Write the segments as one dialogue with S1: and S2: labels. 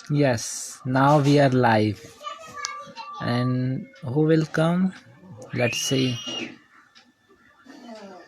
S1: Yes, now we are live. And who will come? Let's see.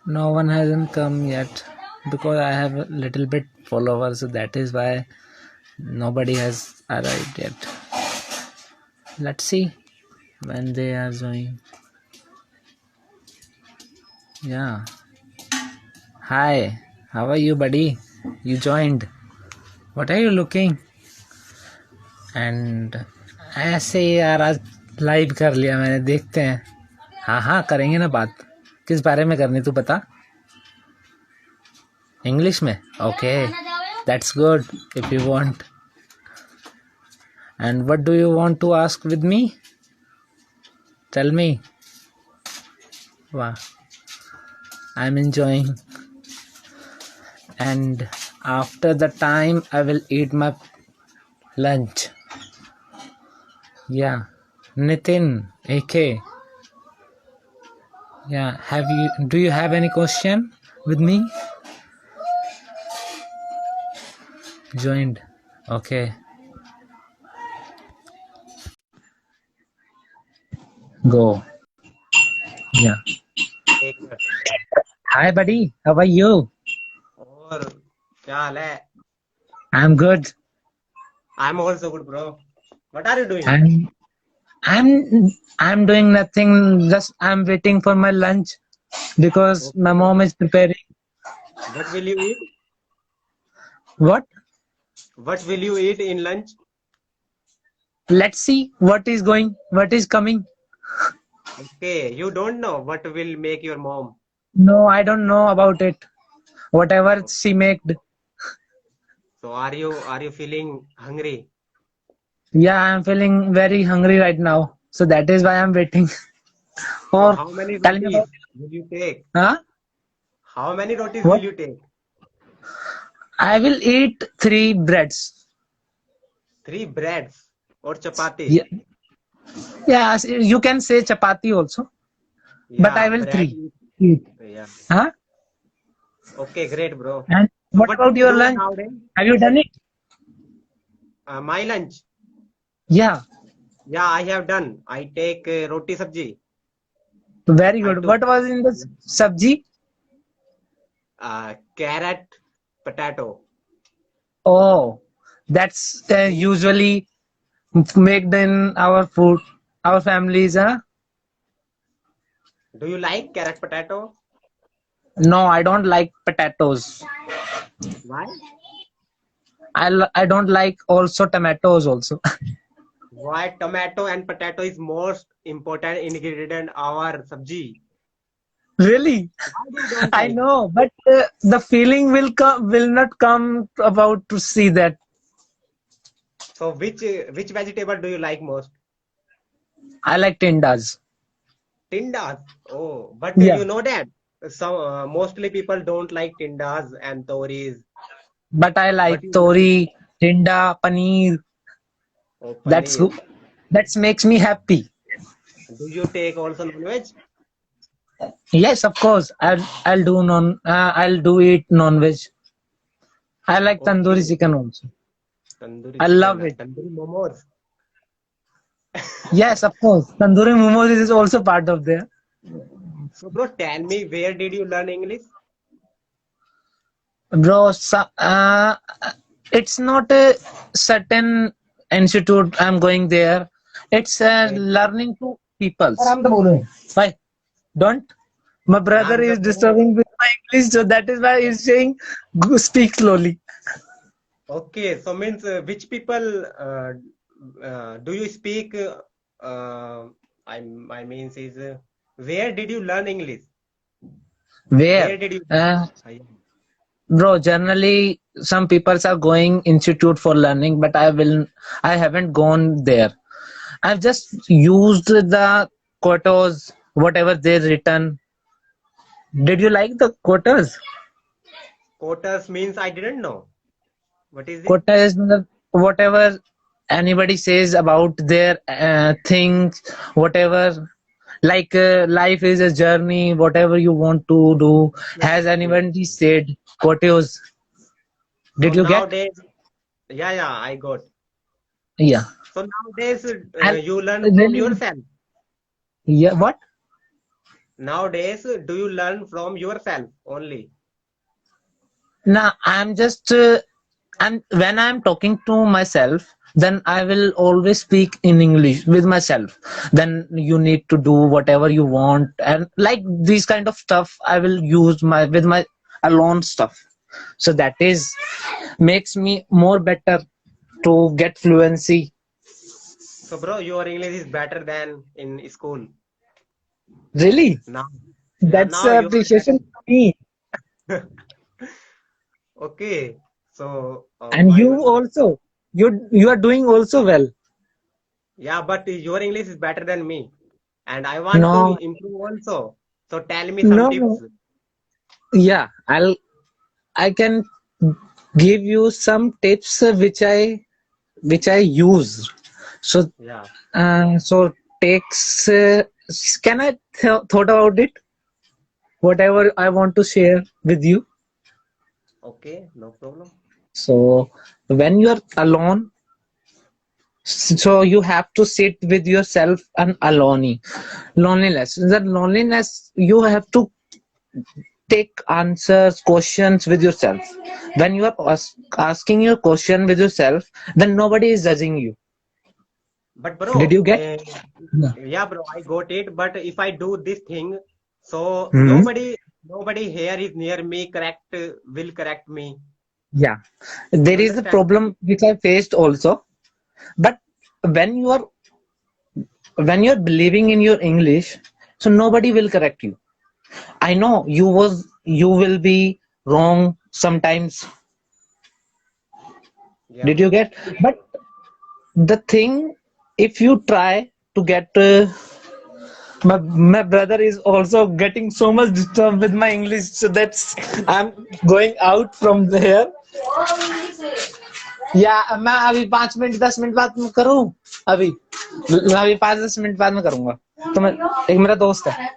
S1: No one hasn't come yet because I have a little bit followers, so that is why nobody has arrived yet. Let's see when they are joining. Yeah. Hi. How are you, buddy? You joined. What are you looking? And ऐसे ही यार आज live कर लिया मैंने, देखते हैं. हाँ हाँ करेंगे ना बात. किस बारे में करनी तू बता. इंग्लिश में. Okay, that's good if you want. And what do you want to ask with me? Tell me. वाह, I am enjoying. And after the time I will eat my lunch. Yeah, Nitin, AK. Yeah, do you have any question with me? Joined. Okay. Go. Yeah.
S2: एक minute.
S1: Hi, buddy. How are you?
S2: और क्या हाल है?
S1: I'm good.
S2: I'm also good, bro. What are you doing?
S1: I'm doing nothing. Just I'm waiting for my lunch because my mom is preparing.
S2: What will you eat?
S1: What?
S2: What will you eat in lunch?
S1: Let's see what is coming.
S2: Okay, you don't know what will make your mom.
S1: No, I don't know about it. Whatever she made.
S2: So are you feeling hungry?
S1: Yeah, I'm feeling very hungry right now. So that is why I'm waiting.
S2: So
S1: Or
S2: how many
S1: tell me
S2: rotis
S1: about.
S2: will you take?
S1: Huh?
S2: How many rotis will
S1: What?
S2: you take?
S1: I will eat 3 breads.
S2: 3 breads or chapatis?
S1: Yeah, yeah. You can say chapati also, but I
S2: Yeah,
S1: will
S2: bread.
S1: 3 eat.
S2: Yeah.
S1: Huh?
S2: Okay, great, bro.
S1: And
S2: So
S1: what
S2: what
S1: about
S2: do you
S1: your
S2: do
S1: lunch?
S2: nowadays?
S1: Have you done it?
S2: My lunch.
S1: Yeah,
S2: Yeah, I have done. I take roti sabji.
S1: very
S2: I
S1: good.
S2: took
S1: What was in the sabji?
S2: carrot, potato.
S1: Oh, that's usually made in our food, our families. Huh?
S2: Do you like carrot potato?
S1: No, I don't like potatoes.
S2: Why?
S1: I don't like also tomatoes also.
S2: Why tomato and potato is most important ingredient our sabji?
S1: Really?
S2: Why do you don't
S1: I
S2: like?
S1: know, but the feeling will not come about to see that.
S2: So which vegetable do you like most?
S1: I like tindas.
S2: Tindas. Oh, but
S1: Yeah,
S2: you know that some mostly people don't like tindas and toris.
S1: but I like
S2: But you like
S1: tori, tinda, paneer.
S2: oh
S1: That's
S2: paneer.
S1: good. That makes me happy.
S2: Do you take also non-veg?
S1: Yes, of course. I'll do non. I'll do eat non-veg. I like tandoori
S2: Okay.
S1: chicken also.
S2: Tandoori
S1: I
S2: chicken,
S1: love it.
S2: tandoori momos.
S1: Yes, of course. Tandoori momos is also part of there.
S2: So bro, tell me where did you learn English?
S1: Bro, it's not a certain institute I'm going there. It's
S2: Then
S1: learning to peoples. Why? Don't. My brother
S2: I'm
S1: is
S2: just saying.
S1: disturbing with my English, so that is why he's saying, Speak slowly."
S2: Okay, so means which people do you speak? I means is where did you learn English? Where
S1: Where?
S2: did you? Yeah.
S1: Bro, generally some people are going institute for learning, but I haven't gone there. I've just used the quotas, whatever they written. Did you like the quotas?
S2: Quotas means I didn't know. What is it?
S1: Quota is whatever anybody says about their things, whatever. Like life is a journey, whatever you want to do.
S2: Okay,
S1: Has
S2: okay.
S1: anybody said quotas?
S2: So
S1: Did you get?
S2: nowadays, yeah, I got.
S1: Yeah.
S2: So nowadays,
S1: And
S2: you learn from
S1: really,
S2: yourself.
S1: yeah, what?
S2: Nowadays, do you learn from yourself only?
S1: Now I'm just and when I'm talking to myself, then I will always speak in English with myself. Then you need to do whatever you want, and like these kind of stuff I will use my with my alone stuff. So that is makes me more better to get fluency.
S2: So, bro, your English is better than in school.
S1: Really,
S2: Now, yeah,
S1: that's
S2: now you are
S1: appreciation for me.
S2: better. Okay. So,
S1: And you also, you are doing also well.
S2: yeah, but your English is better than me, and I want to
S1: No,
S2: improve also. So, tell me some
S1: no, no.
S2: tips.
S1: Yeah, I can give you some tips which I use. So
S2: Yeah.
S1: so takes can I thought about it? Whatever I want to share with you.
S2: Okay. No problem.
S1: So when you are alone, so you have to sit with yourself and alone. Loneliness. That loneliness you have to take answers questions with yourself. When you are asking your question with yourself, then nobody is judging you.
S2: But
S1: Did
S2: bro,
S1: you get? Yeah.
S2: yeah, bro, I got it. But if I do this thing, so
S1: Hmm.
S2: nobody here is near me. Will correct me.
S1: Yeah,
S2: You
S1: there is a
S2: understand?
S1: problem which I faced also. But when you are when you're believing in your English, so nobody will correct you. I know you will be wrong sometimes.
S2: Yeah,
S1: Did you
S2: bro.
S1: get? But the thing, if you try to get my brother is also getting so much disturbed with my English, so that's I'm going out from there. या मैं अभी 5 minute 10 minute बाद में करूँ अभी मैं अभी 5-10 minute बाद में करूंगा तो मैं एक मेरा दोस्त है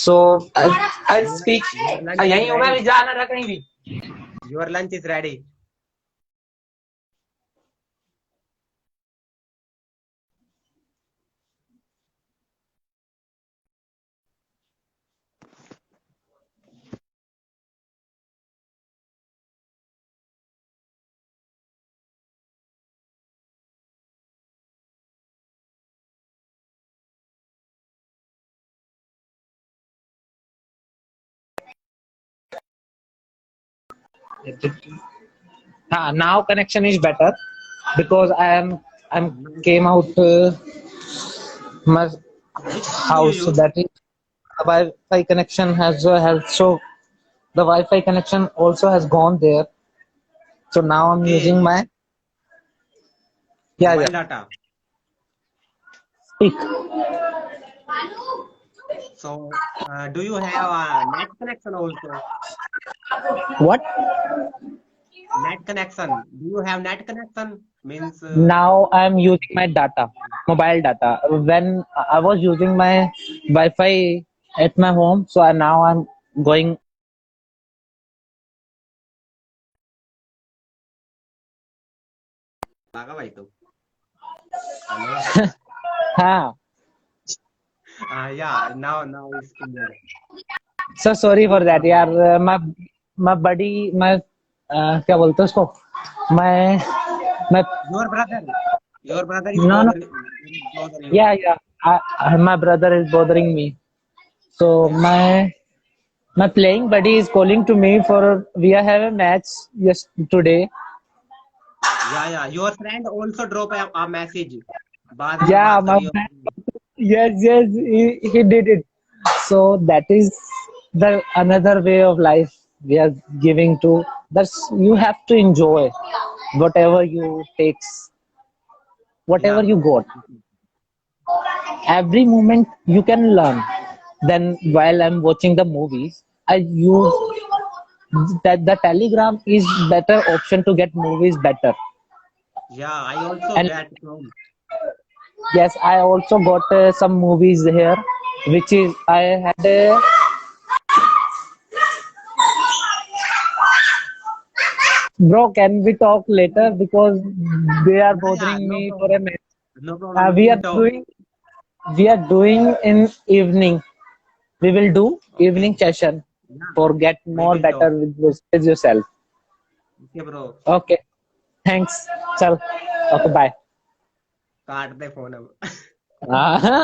S1: सो आई
S2: Your
S1: speak
S2: your lunch is
S1: यहीं हूँ मैं
S2: ready.
S1: अभी जाना रहा कहीं भी
S2: Your lunch is ready.
S1: now connection is better because I'm
S2: Nice.
S1: came out my
S2: Which phone you
S1: house so
S2: use?
S1: that is the Wi-Fi connection has so the Wi-Fi connection also has gone there so now I'm
S2: Okay,
S1: using my yeah
S2: mobile data.
S1: speak
S2: So, do you have a net connection also?
S1: what
S2: Net connection. Do you have net connection? Means,
S1: now I'm using my data mobile data when I was using my Wi-Fi at my home so now I'm going
S2: लगा भाई तो. Hello.
S1: हाँ
S2: Yeah. Now it's clear.
S1: so sorry for
S2: No
S1: that
S2: problem.
S1: यार मैं बड़ी मैं क्या बोलते हैं उसको मैं
S2: Your brother. Your brother is
S1: no no
S2: bother you.
S1: yeah my brother is bothering me so my playing buddy is calling to me for we have a match yes today
S2: Yeah. Your friend also drop a message. बाद में
S1: yeah
S2: बात
S1: my
S2: करियो.
S1: yes he did it so that is the another way of life we are giving to that's you have to enjoy whatever you takes
S2: Yeah,
S1: whatever you
S2: bro.
S1: got every moment you can learn then while I'm watching the movies I use that the telegram is better option to get movies better
S2: Yeah, I also
S1: and
S2: get from.
S1: yes I also got some movies here which is I had Bro, can we talk later because they are
S2: Yeah, yeah,
S1: bothering
S2: no
S1: me for a
S2: problem.
S1: minute.
S2: No problem. We
S1: We
S2: can
S1: are
S2: talk.
S1: doing in evening. We will do
S2: Okay.
S1: evening session
S2: Yeah,
S1: for get
S2: we
S1: more
S2: will
S1: better
S2: talk.
S1: with yourself.
S2: Okay, bro.
S1: Okay. Thanks. Chal. Okay, bye.
S2: काट दे phone अब
S1: Ah.